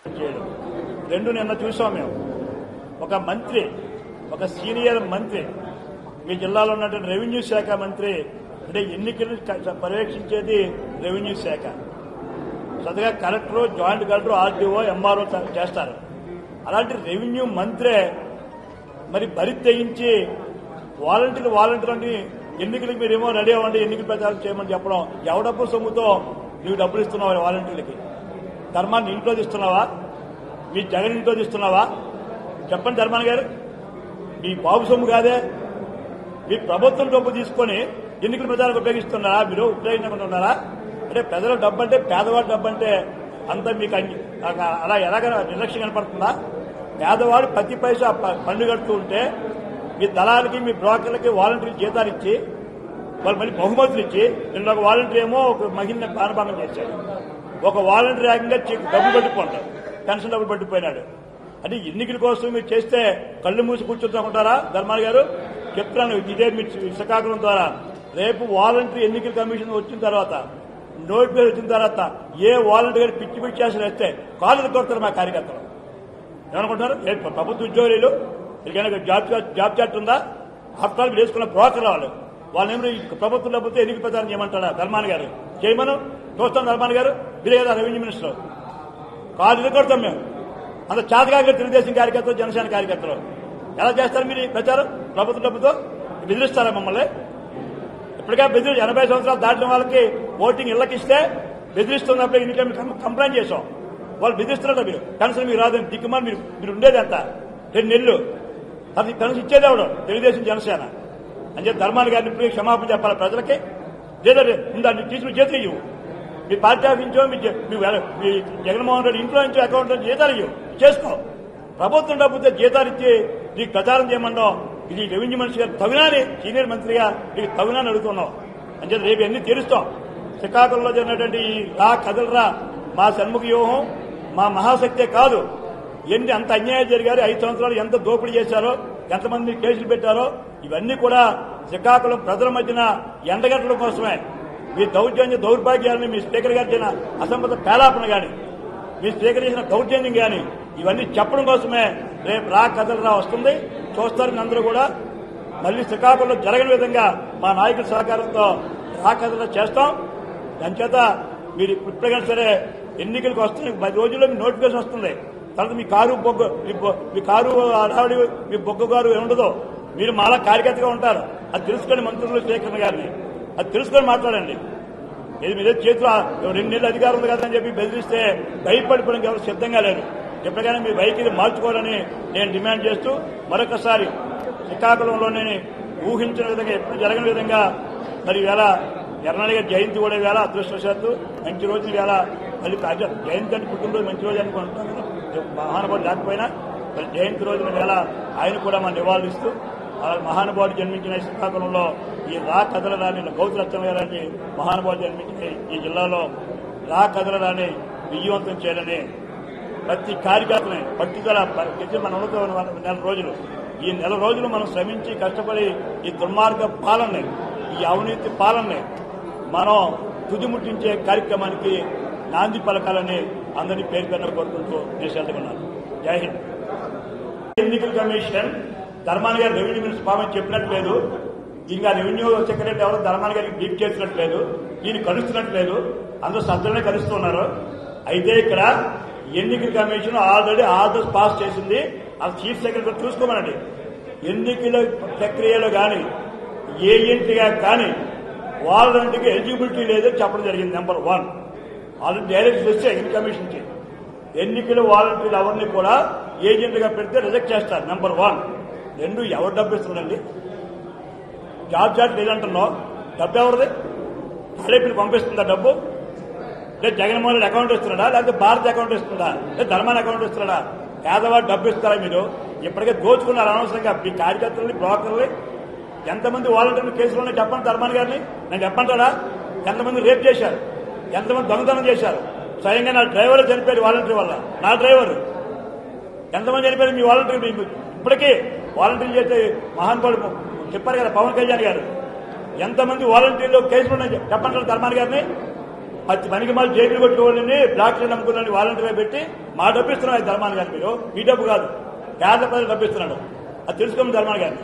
రెండు నిన్న చూసాం మేము. ఒక మంత్రి, ఒక సీనియర్ మంత్రి, మీ జిల్లాలో ఉన్నటువంటి రెవెన్యూ శాఖ మంత్రి, అంటే ఎన్నికలు పర్యవేక్షించేది రెవెన్యూ శాఖ. సరిగా collector, joint collector, RDO, MRO చేస్తారు. అలాంటి రెవెన్యూ మంత్రే మరి బరి తెగించి వాలంటీర్లని ఎన్నికలకు మీరేమో రెడీ అవ్వండి, ఎన్నికల ప్రచారం చేయమని చెప్పడం. ఎవడబ్బు సొమ్ముతో నువ్వు డబ్బులు ఇస్తున్నావా వాలంటీర్లకి? ధర్మాన్ని ఇంట్లో ఇస్తున్నావా? మీ జగన్ ఇంట్లో ఇస్తున్నావా? చెప్పండి ధర్మాన్ గారు, మీ బాబు సొమ్ము కాదే. మీ ప్రభుత్వం డబ్బు తీసుకొని ఎన్నికల ప్రచారం ఉపయోగిస్తున్నారా? మీరు ఉపయోగించకుండా అంటే ప్రజల డబ్బు అంటే, పేదవాడి డబ్బు అంటే అంత మీకు అలా ఎలాగ నిర్లక్ష్యం కనపడుతుందా? పేదవాడు ప్రతి పైసా పన్ను కడుతూ ఉంటే మీ దళాలకి, మీ బ్రోకర్లకి వాలంటీర్లు జీతాలు ఇచ్చి, వాళ్ళు మళ్ళీ బహుమతులు ఇచ్చి, నిన్న ఒక వాలంటీర్ ఏమో ఒక మహిళని ప్రాణభంగం చేశాడు. ఒక వాలంటీర్ ఏకంగా డబ్బులు పట్టుకుంటాడు, పెన్షన్ డబ్బులు పట్టిపోయినాడు. అంటే ఎన్నికల కోసం మీరు చేస్తే కళ్ళు మూసి కూర్చుంటారా? ధర్మాల్ గారు చెప్తున్నాను, ఇదే మీ శ్రీకాకుళం ద్వారా రేపు వాలంటీర్ ఎన్నికల కమిషన్ వచ్చిన తర్వాత, నోటిఫికేషన్ వచ్చిన తర్వాత ఏ వాలంటీర్ గారు పిచ్చి పిచ్చి చేసి వేస్తే కాళ్ళు కొడతారు మా కార్యకర్తలు. ఏమనుకుంటారు? ప్రభుత్వ ఉద్యోగులు ఎందుకైనా జాబ్ చార్ట్ ఉందా? హస్తాలు వేసుకున్న బ్రోకర్ వాళ్ళేమో ప్రభుత్వం డబ్బుతో ఎన్నికల ప్రచారం చేయమంటారా? ధర్మాన్ గారు చేయమను, చూస్తాం. ధర్మాన్ గారు మీరే కదా రెవెన్యూ మినిస్టర్. కాళ్ళు కొడతాం మేము. అంత చాతకాగా తెలుగుదేశం కార్యకర్తలు, జనసేన కార్యకర్తలు ఎలా చేస్తారు మీరు ప్రచారం? ప్రభుత్వ డబ్బుతో బెదిరిస్తారా మమ్మల్ని? ఇప్పటికే 80 సంవత్సరాలు దాటిన వాళ్ళకి ఓటింగ్ ఇళ్లకిస్తే బెదిరిస్తున్నప్పుడు ఎన్నికలు కంప్లైంట్ చేశాం. వాళ్ళు బెదిరిస్తున్నారా? మీరు పెన్షన్ మీకు రాదని దిక్కుమని మీరు ఉండేది అంత 2 నెలలు. అది పెన్షన్ ఇచ్చేది ఎవడు? తెలుగుదేశం, జనసేన అని చెప్పి ధర్మాన్ గారిని ఇప్పుడు క్షమాపణ చెప్పాలి ప్రజలకి. లేదా దాన్ని తీసుకుని చేతులు ఇవ్వు. మీ పార్టీ ఆఫీస్ నుంచో, మీ జగన్మోహన్ రెడ్డి ఇంట్లో నుంచో అకౌంట్ నుంచి జీతాలు ఇవ్వు, చేసుకో. ప్రభుత్వం డబ్బుతో జీతాలు ఇచ్చి నీకు ప్రచారం చేయమన్నావు. ఇది రెవెన్యూ మనిషి గారు తగునాని, సీనియర్ మంత్రిగా నీకు తగునాని అడుగుతున్నావు అని చెప్పి రేపు ఎన్ని తీరుస్తాం. శ్రీకాకుళంలో జరిగినటువంటి ఈ రా కదలరా మా షణ్ముఖ వ్యూహం మా మహాశక్తే కాదు. ఎన్ని అంత అన్యాయం జరిగారు, 5 సంవత్సరాలు ఎంత దోపిడీ చేశారో, ఎంతమంది కేసులు పెట్టారో, ఇవన్నీ కూడా శ్రీకాకుళం ప్రజల మధ్యన ఎండగట్టడం కోసమే. మీ దౌర్భాగ్యాలను మీ స్పీకర్ గారు చేసిన అసంబద్ధ పేలాపన గాని, మీ స్పీకర్ చేసిన దౌర్జన్యం గాని, ఇవన్నీ చెప్పడం కోసమే రేపు రా కదలరా వస్తుంది. చూస్తారు అందరూ కూడా. మళ్లీ శ్రీకాకుళంలో జరగని విధంగా మా నాయకుల సహకారంతో రా కదలరా చేస్తాం. దానిచేత మీరు ఇప్పటికైనా సరే ఎన్నికలకు వస్తుంది, 10 రోజుల్లో మీ నోటిఫికేషన్ వస్తుంది. తర్వాత మీ కారు అడావిడి, మీ బొగ్గు కారు ఏముండదో, మీరు మాలా కార్యకర్తగా ఉంటారు. అది తెలుసుకొని మంత్రులు, స్పీకర్ గారిని అది తెలుసుకొని మాట్లాడండి. ఇది మీరే చేతిలో 2 నెలలు అధికారం ఉంది కదా అని చెప్పి బెదిరిస్తే భయపడిపోవడానికి ఎవరు సిద్ధంగా లేరు. ఎప్పటికైనా మీ వైఖరి మార్చుకోవాలని నేను డిమాండ్ చేస్తూ మరొకసారి శ్రీకాకుళంలోనే ఊహించిన విధంగా, ఎప్పుడు జరగని విధంగా మరి వేళ ఎర్రనాయుడు గారి జయంతి కూడా వేళ అదృష్టవశాత్తు మంచి రోజు వేళ మళ్ళీ జయంతి అంటే పుట్టినరోజు మంచి రోజు అనుకుంటున్నాను. మహానుభావుడు లేకపోయినా మరి జయంతి రోజున వేళ ఆయన కూడా మనం నివాళిస్తూ మహానుభావుడు జన్మించిన శ్రీకాకుళంలో ఈ రా కదలరాని గౌతరత్న గారి మహానుభావుడు జన్మించిన ఈ జిల్లాలో రా కదలరాని విజయవంతం చేయాలని ప్రతి కార్యకర్తని పట్టుదల మనం ఉన్నత నెల రోజులు, ఈ నెల రోజులు మనం శ్రమించి కష్టపడి ఈ దుర్మార్గ పాలనని, ఈ అవినీతి పాలనని మనం తుదిముట్టించే కార్యక్రమానికి నాంది పలకాలని అందరినీ పేరు పేరున కోరుకుంటూ నేను సెలవుకున్నాను. జై హింద్. ఎన్నికల కమిషన్ ధర్మాన్ గారు రెవెన్యూ మినిస్టర్ పాపని చెప్పినట్లేదు. ఇంకా రెవెన్యూ సెక్రటరీ ఎవరు ధర్మాన్ గారికి డీప్ చేసినట్లేదు, ఈయన కలుస్తున్నట్లేదు. అందరూ సజ్జలనే కలుస్తున్నారు. అయితే ఇక్కడ ఎన్నికల కమిషన్ ఆల్రెడీ ఆర్డర్స్ పాస్ చేసింది. ఆ చీఫ్ సెక్రటరీ చూసుకోమనండి. ఎన్నికల ప్రక్రియలో కానీ ఏజెంట్గా కానీ వాళ్ళంటికి ఎలిజిబిలిటీ లేదని చెప్పడం జరిగింది. నెంబర్ 1 ఆల్రెడీ డైరెక్ట్ వస్తే ఎన్నికల కమిషన్కి ఎన్నికల వాలంటీర్లు ఎవరిని కూడా ఏజెంట్గా పెడితే రిజెక్ట్ చేస్తారు. నెంబర్ 1. 2 ఎవరు డబ్బు ఇస్తుందండి? జాబ్ చార్ట్ లేదంటున్నావు, డబ్బు ఎవరిది? తాడేపల్లి పంపిస్తుందా డబ్బు? లేదా జగన్మోహన్ రెడ్డి అకౌంట్ ఇస్తున్నాడా, లేకపోతే భారత్ అకౌంట్ ఇస్తుందా, లేదా ధర్మాన్ అకౌంట్ ఇస్తున్నాడా? పేదవాడు డబ్బు ఇస్తారా మీరు? ఇప్పటికే దోచుకున్నారు అనవసరంగా మీ కార్యకర్తలని, బ్రోకర్ని. ఎంతమంది వాలంటీర్లు కేసులు ఉన్నాయి చెప్పండి ధర్మాన్ గారిని. నేను చెప్పంటాడా? ఎంతమంది రేప్ చేశారు, ఎంతమంది దొంగతనం చేశారు. స్వయంగా నా డ్రైవర్ చనిపోయాడు వాలంటీర్ వల్ల. నా డ్రైవర్ ఎంతమంది చనిపోయారు మీ వాలంటీర్. ఇప్పటికీ వాలంటీర్లు చేస్తే మహానుభావుడు చెప్పారు కదా పవన్ కళ్యాణ్ గారు. ఎంతమంది వాలంటీర్లు కేసులు ఉన్నాయి చెప్పంటారు ధర్మాన్ గారిని. పది పనికి మళ్ళీ జైలు కొట్టుకోవాలని బ్లాక్లు నమ్ముకున్న వాలంటీర్గా పెట్టి మా డబ్బు ఇస్తున్నాడు ధర్మాన్ని గారు. మీరు మీ డబ్బు కాదు, పేద ప్రజలు డబ్బు ఇస్తున్నాడు. అది తెలుసుకోమని ధర్మాన్ని గారిని.